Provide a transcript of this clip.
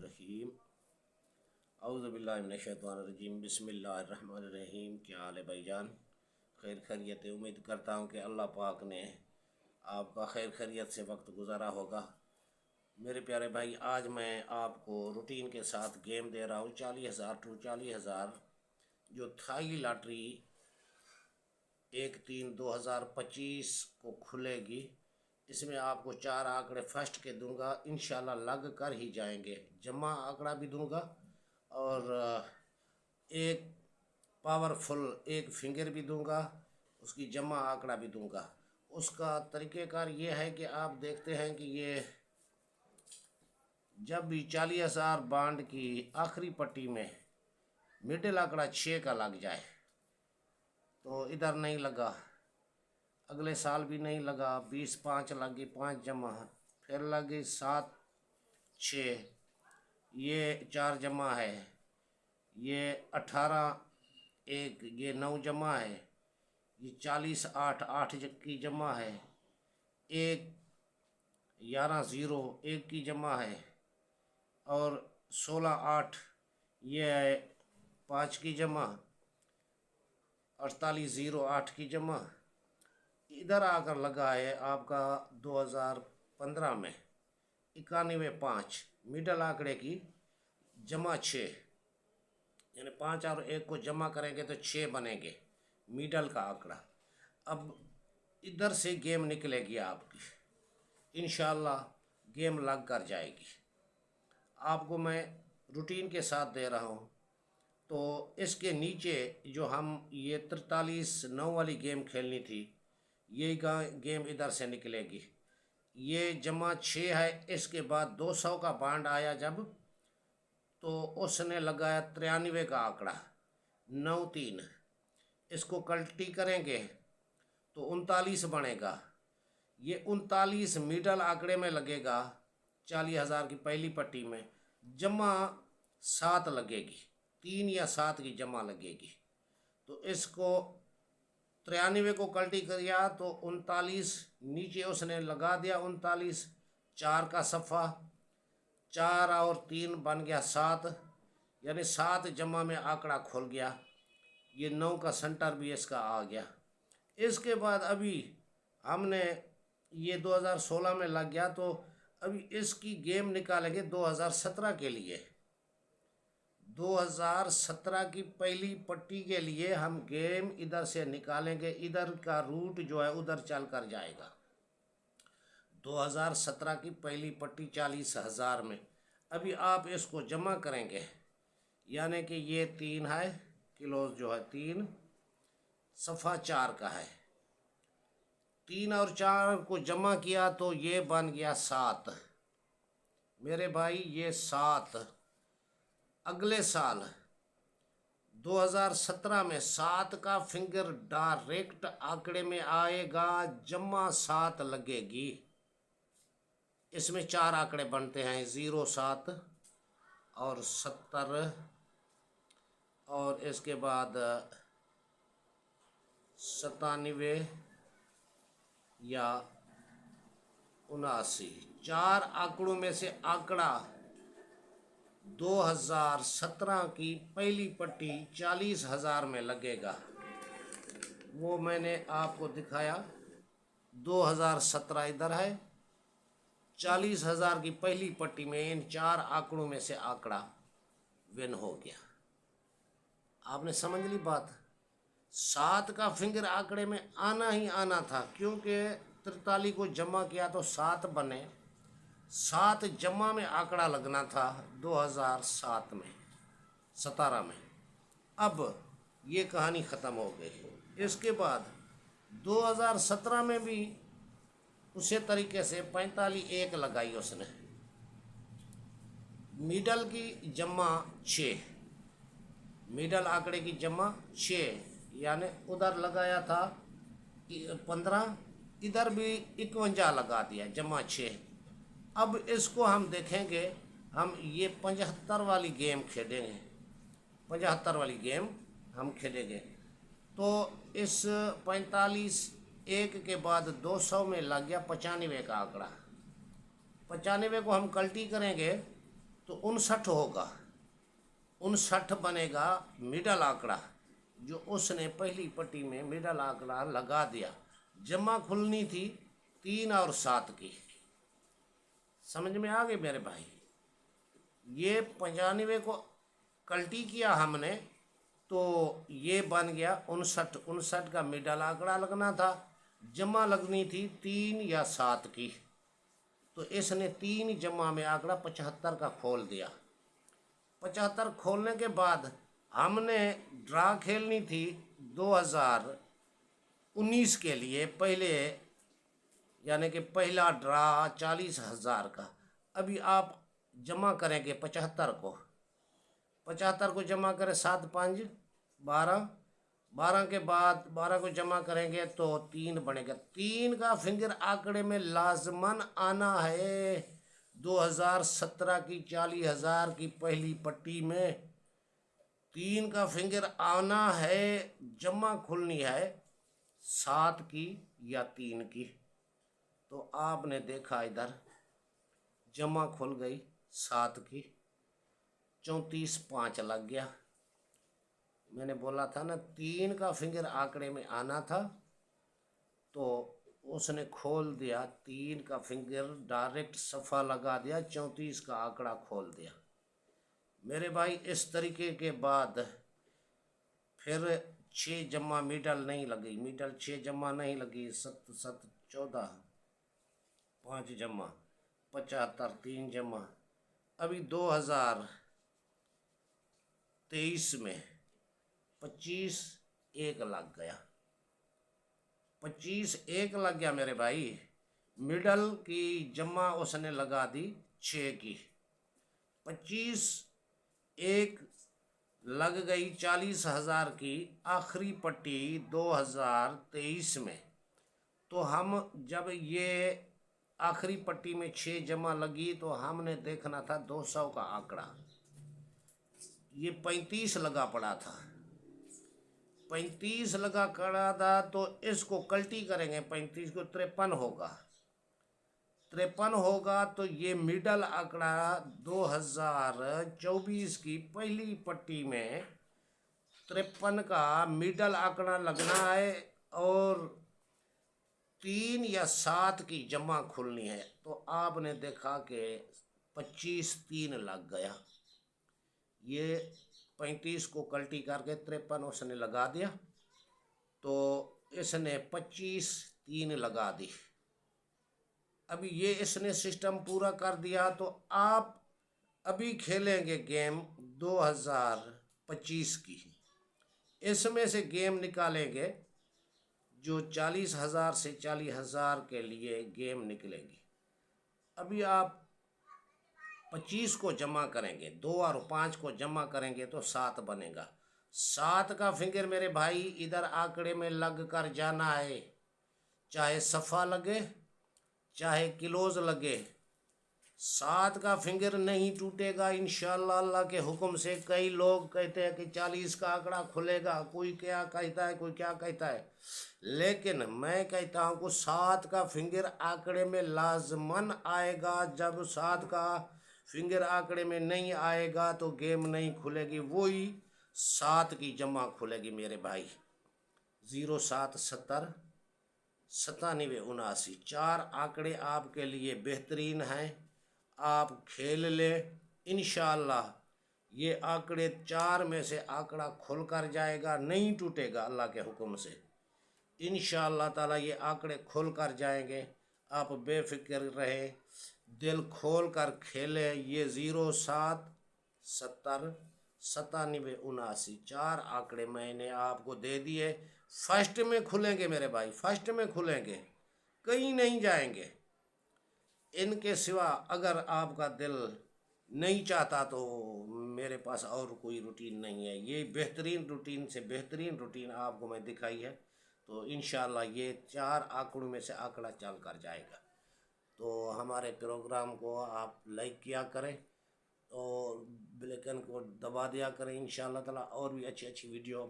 रहीम औज़ुबिल्लाहिमिनश्शैतानिर्रजीम बिस्मिल्लाहिर्रहमानिर्रहीम। क्या हाल है भाईजान? खैर खैरियत है। उम्मीद करता हूँ कि अल्लाह पाक ने आपका खैर खैरियत से वक्त गुजारा होगा। मेरे प्यारे भाई, आज मैं आपको रूटीन के साथ गेम दे रहा हूँ 40,000 टू 40,000 जो थाई लॉटरी 1/3/2025 को खुलेगी। इसमें आपको 4 आंकड़े फर्स्ट के दूंगा, इंशाल्लाह लग कर ही जाएंगे। जमा आंकड़ा भी दूंगा और एक पावरफुल एक फिंगर भी दूंगा, उसकी जमा आंकड़ा भी दूंगा। उसका तरीक़ेकार ये है कि आप देखते हैं कि ये जब भी 40,000 बांड की आखिरी पट्टी में मिडिल आंकड़ा 6 का लग जाए तो इधर नहीं लगा, अगले साल भी नहीं लगा, 20/5 लगी 5 जमा, फिर लगी 7/6, ये 4 जमा है, ये 18/1, ये 9 जमा है, ये 40/8 8 की जमा है, 1/11/0 1 की जमा है, और 16/8 ये है 5 की जमा, 48/0 8 की जमा। इधर आकर लगा है आपका 2015 में 91/5 मिडल आंकड़े की जमा 6, यानी 5 और 1 को जमा करेंगे तो 6 बनेंगे मिडल का आंकड़ा। अब इधर से गेम निकलेगी आपकी, इंशाल्लाह गेम लग कर जाएगी। आपको मैं रूटीन के साथ दे रहा हूँ। तो इसके नीचे जो हम ये 43/9 वाली गेम खेलनी थी, ये गेम इधर से निकलेगी। ये जमा 6 है, इसके बाद 200 का बांड आया जब, तो उसने लगाया 93 का आंकड़ा 9/3, इसको कल्टी करेंगे तो 39 बनेगा। ये 39 मिडल आंकड़े में लगेगा 40,000 की पहली पट्टी में, जमा 7 लगेगी, 3 या 7 की जमा लगेगी। तो इसको 93 को कल्टी किया तो 39 नीचे उसने लगा दिया, 39 4 का सफ़ा, 4 और 3 बन गया 7, यानी 7 जमा में आंकड़ा खुल गया। ये 9 का सेंटर भी इसका आ गया। इसके बाद अभी हमने ये 2016 में लग गया, तो अभी इसकी गेम निकालेंगे 2017 के लिए। 2017 की पहली पट्टी के लिए हम गेम इधर से निकालेंगे, इधर का रूट जो है उधर चल कर जाएगा। 2017 की पहली पट्टी 40,000 में अभी आप इसको जमा करेंगे, यानी कि ये 3 है, क्लोज जो है 3, सफ़ा 4 का है, 3 और 4 को जमा किया तो ये बन गया 7। मेरे भाई ये 7 अगले साल 2017 में 7 का फिंगर डायरेक्ट आंकड़े में आएगा, जमा 7 लगेगी। इसमें 4 आंकड़े बनते हैं, 0 7 और 70, और इसके बाद 97 या 79। 4 आंकड़ों में से आंकड़ा 2017 की पहली पट्टी 40,000 में लगेगा। वो मैंने आपको दिखाया, 2017 इधर है, 40,000 की पहली पट्टी में इन 4 आंकड़ों में से आंकड़ा विन हो गया। आपने समझ ली बात? 7 का फिंगर आंकड़े में आना ही आना था, क्योंकि 43 को जमा किया तो 7 बने, 7 जमा में आंकड़ा लगना था 2007 में 17 में। अब ये कहानी ख़त्म हो गई। इसके बाद 2017 में भी उसी तरीके से 45 1 लगाई उसने, मिडल की जमा 6, मिडल आंकड़े की जमा 6, यानी उधर लगाया था 15, इधर भी 51 लगा दिया, जमा 6। अब इसको हम देखेंगे, हम ये 75 वाली गेम खेलेंगे, 75 वाली गेम हम खेलेंगे। तो इस 45 1 के बाद 200 में लग गया 95 का आंकड़ा। 95 को हम कल्टी करेंगे तो 59 होगा। 59 बनेगा मिडल आंकड़ा, जो उसने पहली पट्टी में मिडल आंकड़ा लगा दिया। जमा खुलनी थी 3 और 7 की। समझ में आ गई मेरे भाई। ये 95 को कल्टी किया हमने, तो ये बन गया 59। 59 का मिडल आंकड़ा लगना था, जमा लगनी थी 3 या 7 की। तो इसने 3 जमा में आंकड़ा 75 का खोल दिया। 75 खोलने के बाद हमने ड्रा खेलनी थी 2019 के लिए पहले, यानी कि पहला ड्रा 40,000 का। अभी आप जमा करेंगे 75 को, 75 को जमा करें 7 5 12, 12 के बाद 12 को जमा करेंगे तो 3 बनेगा। 3 का फिंगर आंकड़े में लाजमन आना है। 2017 की 40,000 की पहली पट्टी में 3 का फिंगर आना है। जमा खुलनी है 7 की या 3 की। तो आपने देखा इधर जमा खुल गई 7 की, 34 5 लग गया। मैंने बोला था ना 3 का फिंगर आंकड़े में आना था, तो उसने खोल दिया 3 का फिंगर, डायरेक्ट सफ़ा लगा दिया, 34 का आंकड़ा खोल दिया मेरे भाई। इस तरीके के बाद फिर 6 जमा मिडल नहीं लगी, मिडल 6 जमा नहीं लगी, 7 7 14, 5 जमा, 75 3 जमा। अभी 2023 में 25 1 लग गया, 25 1 लग गया मेरे भाई। मिडल की जमा उसने लगा दी 6 की, 25 1 लग गई 40,000 की आखिरी पट्टी 2023 में। तो हम जब ये आखिरी पट्टी में 6 जमा लगी तो हमने देखना था 200 का आंकड़ा। ये 35 लगा पड़ा था, 35 लगा पड़ा था, तो इसको कल्टी करेंगे 35 को 53 होगा, 53 होगा। तो ये मिडल आंकड़ा 2024 की पहली पट्टी में 53 का मिडल आंकड़ा लगना है और 3 या 7 की जमा खुलनी है। तो आपने देखा कि 25 3 लग गया। ये 35 को कल्टी करके 53 उसने लगा दिया, तो इसने 25 3 लगा दी। अभी ये इसने सिस्टम पूरा कर दिया, तो आप अभी खेलेंगे गेम 2025 की। इसमें से गेम निकालेंगे जो 40,000 से 40,000 के लिए गेम निकलेगी। अभी आप 25 को जमा करेंगे, 2 और 5 को जमा करेंगे तो 7 बनेगा। 7 का फिंगर मेरे भाई इधर आंकड़े में लग कर जाना है, चाहे सफ़ा लगे चाहे क्लोज लगे। 7 का फिंगर नहीं टूटेगा इंशाअल्लाह अल्लाह के हुक्म से। कई लोग कहते हैं कि 40 का आंकड़ा खुलेगा, कोई क्या कहता है कोई क्या कहता है, लेकिन मैं कहता हूँ कि 7 का फिंगर आंकड़े में लाजमन आएगा। जब 7 का फिंगर आंकड़े में नहीं आएगा तो गेम नहीं खुलेगी, वही 7 की जमा खुलेगी मेरे भाई। 07 70 97 79, 4 आंकड़े आपके लिए बेहतरीन हैं, आप खेल लें इंशाअल्लाह। ये आंकड़े 4 में से आंकड़ा खुल कर जाएगा, नहीं टूटेगा अल्लाह के हुक्म से इंशाअल्लाह ताला। ये आंकड़े खुल कर जाएंगे, आप बेफिक्र रहे, दिल खोल कर खेले। ये 07 70 97 79, 4 आंकड़े मैंने आपको दे दिए। फर्स्ट में खुलेंगे मेरे भाई, फर्स्ट में खुलेंगे, कहीं नहीं जाएंगे। इनके सिवा अगर आपका दिल नहीं चाहता तो मेरे पास और कोई रूटीन नहीं है। ये बेहतरीन रूटीन से बेहतरीन रूटीन आपको मैं दिखाई है, तो इंशाअल्लाह ये 4 आंकड़ों में से आंकड़ा चल कर जाएगा। तो हमारे प्रोग्राम को आप लाइक किया करें और बेल आइकन को दबा दिया करें इंशाअल्लाह ताला। और भी अच्छी अच्छी वीडियो